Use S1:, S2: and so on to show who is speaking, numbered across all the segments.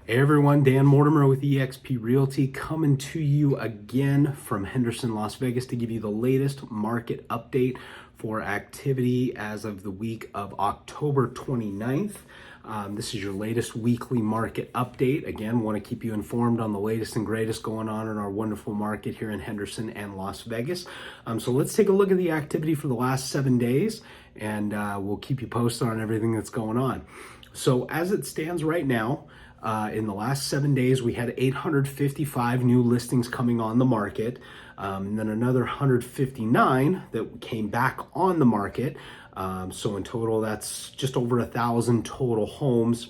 S1: Hey everyone, Dan Mortimer with eXp Realty coming to you again from Henderson, Las Vegas to give you the latest market update for activity as of the week of October 29th. This is your latest weekly market update. Again, want to keep you informed on the latest and greatest going on in our wonderful market here in Henderson and Las Vegas. So let's take a look at the activity for the last 7 days, and we'll keep you posted on everything that's going on. So as it stands right now, in the last 7 days, we had 855 new listings coming on the market, and then another 159 that came back on the market. So in total, that's just over 1,000 total homes,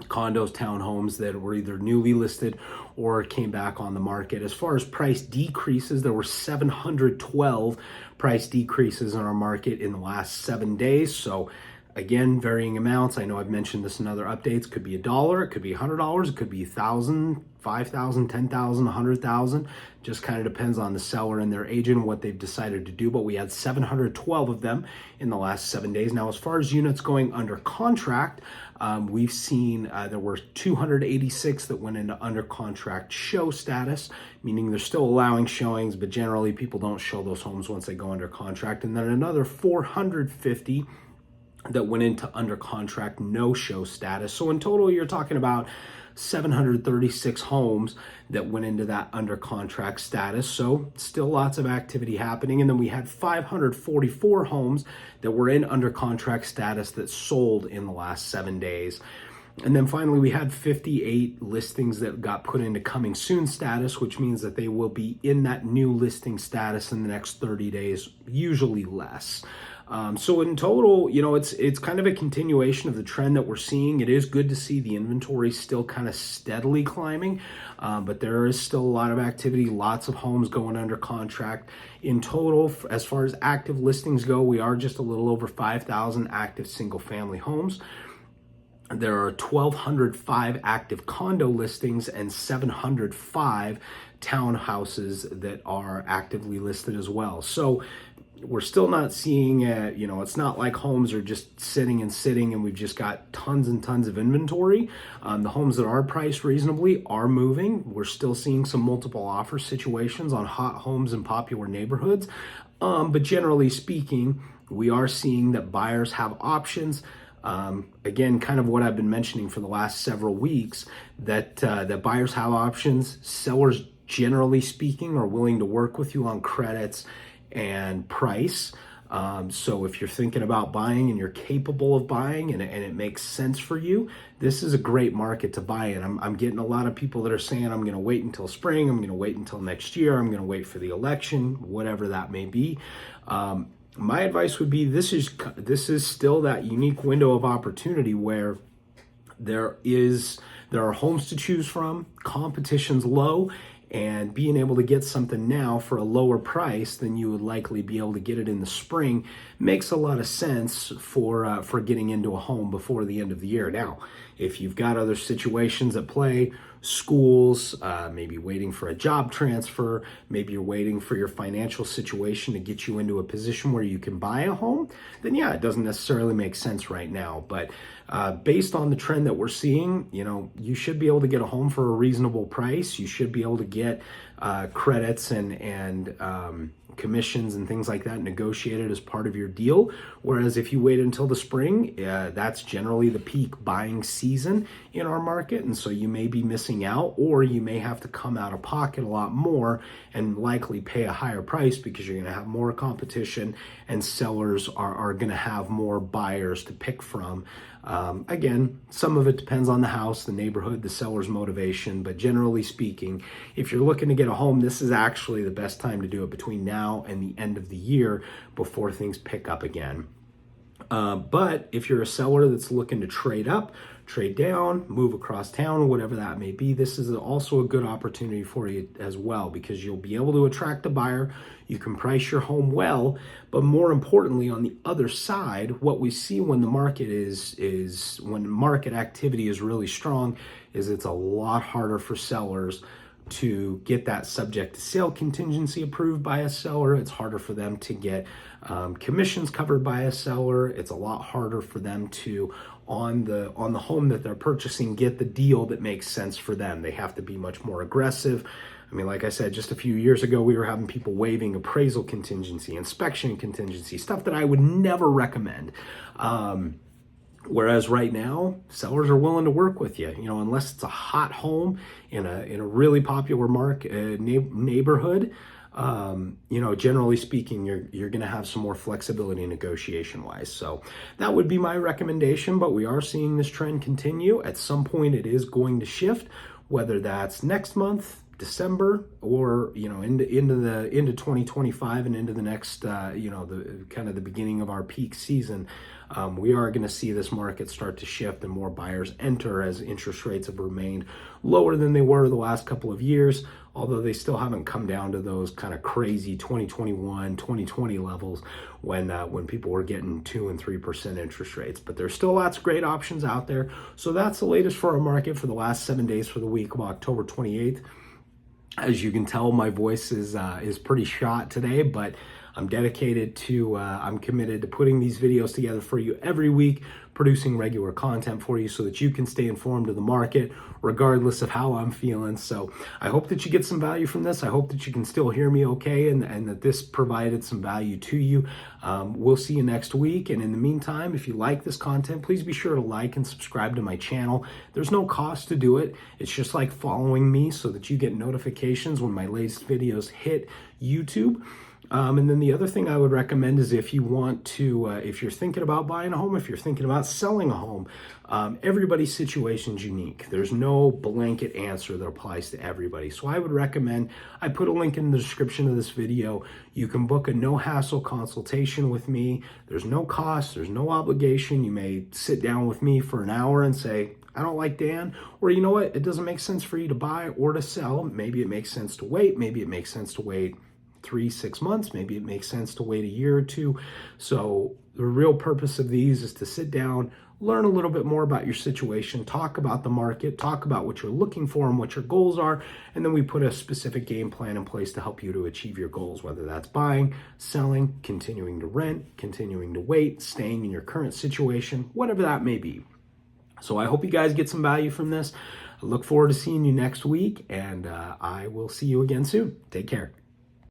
S1: condos, townhomes that were either newly listed or came back on the market. As far as price decreases, there were 712 price decreases in our market in the last 7 days. So again, varying amounts. I know I've mentioned this in other updates. Could be $1, it could be $100, it could be 1,000, 5,000, 10,000, 100,000. Just kind of depends on the seller and their agent and what they've decided to do. But we had 712 of them in the last 7 days. Now, as far as units going under contract, we've seen there were 286 that went into under contract show status, meaning they're still allowing showings, but generally people don't show those homes once they go under contract. And then another 450 that went into under contract no-show status. So in total, you're talking about 736 homes that went into that under contract status. So still lots of activity happening. And then we had 544 homes that were in under contract status that sold in the last 7 days. And then finally, we had 58 listings that got put into coming soon status, which means that they will be in that new listing status in the next 30 days, usually less. So in total, it's kind of a continuation of the trend that we're seeing. It is good to see the inventory still kind of steadily climbing, but there is still a lot of activity, lots of homes going under contract. In total, as far as active listings go, we are just a little over 5,000 active single-family homes. There are 1,205 active condo listings and 705 townhouses that are actively listed as well. So we're still not seeing, it's not like homes are just sitting and we've just got tons and tons of inventory. The homes that are priced reasonably are moving. We're still seeing some multiple offer situations on hot homes in popular neighborhoods. But generally speaking, we are seeing that buyers have options. Again, kind of what I've been mentioning for the last several weeks, that buyers have options. Sellers, generally speaking, are willing to work with you on credits and price. So if you're thinking about buying and you're capable of buying and it makes sense for you, this is a great market to buy in. I'm getting a lot of people that are saying, I'm going to wait until spring, I'm going to wait until next year, I'm going to wait for the election, whatever that may be. My advice would be this is still that unique window of opportunity where there are homes to choose from, competition's low, and being able to get something now for a lower price than you would likely be able to get it in the spring makes a lot of sense for getting into a home before the end of the year. Now, if you've got other situations at play, schools, maybe waiting for a job transfer, maybe you're waiting for your financial situation to get you into a position where you can buy a home, then yeah, it doesn't necessarily make sense right now. But based on the trend that we're seeing, you should be able to get a home for a reasonable price. You should be able to get credits and commissions and things like that negotiated as part of your deal. Whereas if you wait until the spring, that's generally the peak buying season in our market. And so you may be missing out, or you may have to come out of pocket a lot more and likely pay a higher price because you're going to have more competition and sellers are going to have more buyers to pick from. Again, some of it depends on the house, the neighborhood, the seller's motivation, but generally speaking, if you're looking to get a home, this is actually the best time to do it, between now and the end of the year before things pick up again. But if you're a seller that's looking to trade up, trade down, move across town, whatever that may be, this is also a good opportunity for you as well, because you'll be able to attract a buyer. You can price your home well, but more importantly, on the other side, what we see when the market when market activity is really strong is it's a lot harder for sellers to get that subject to sale contingency approved by a seller. It's harder for them to get commissions covered by a seller. It's a lot harder for them to, on the home that they're purchasing, get the deal that makes sense for them. They have to be much more aggressive. I mean, like I said, just a few years ago, we were having people waiving appraisal contingency, inspection contingency, stuff that I would never recommend. Whereas right now, sellers are willing to work with you, unless it's a hot home in a really popular neighborhood. Generally speaking, you're going to have some more flexibility negotiation wise. So that would be my recommendation, but we are seeing this trend continue. At some point it is going to shift, whether that's next month, December, or into 2025 and into the next the kind of the beginning of our peak season. We are going to see this market start to shift and more buyers enter as interest rates have remained lower than they were the last couple of years, although they still haven't come down to those kind of crazy 2021, 2020 levels when people were getting 2 and 3% interest rates. But there's still lots of great options out there. So that's the latest for our market for the last 7 days for the week of October 28th. As you can tell, my voice is pretty shot today, but I'm dedicated to, I'm committed to putting these videos together for you every week, producing regular content for you so that you can stay informed of the market regardless of how I'm feeling. So I hope that you get some value from this. I hope that you can still hear me okay and that this provided some value to you. We'll see you next week. And in the meantime, if you like this content, please be sure to like and subscribe to my channel. There's no cost to do it. It's just like following me so that you get notifications when my latest videos hit YouTube. And then the other thing I would recommend is if you want to, if you're thinking about buying a home, if you're thinking about selling a home, everybody's situation is unique. There's no blanket answer that applies to everybody. So I would recommend, I put a link in the description of this video. You can book a no-hassle consultation with me. There's no cost, there's no obligation. You may sit down with me for an hour and say, I don't like Dan, or you know what, it doesn't make sense for you to buy or to sell. Maybe it makes sense to wait. Maybe it makes sense to wait 3-6 months. Maybe it makes sense to wait a year or two. So the real purpose of these is to sit down, learn a little bit more about your situation, talk about the market, talk about what you're looking for and what your goals are, and then we put a specific game plan in place to help you to achieve your goals, whether that's buying, selling, continuing to rent, continuing to wait, staying in your current situation, whatever that may be. So I hope you guys get some value from this. I look forward to seeing you next week, and I will see you again soon. Take care.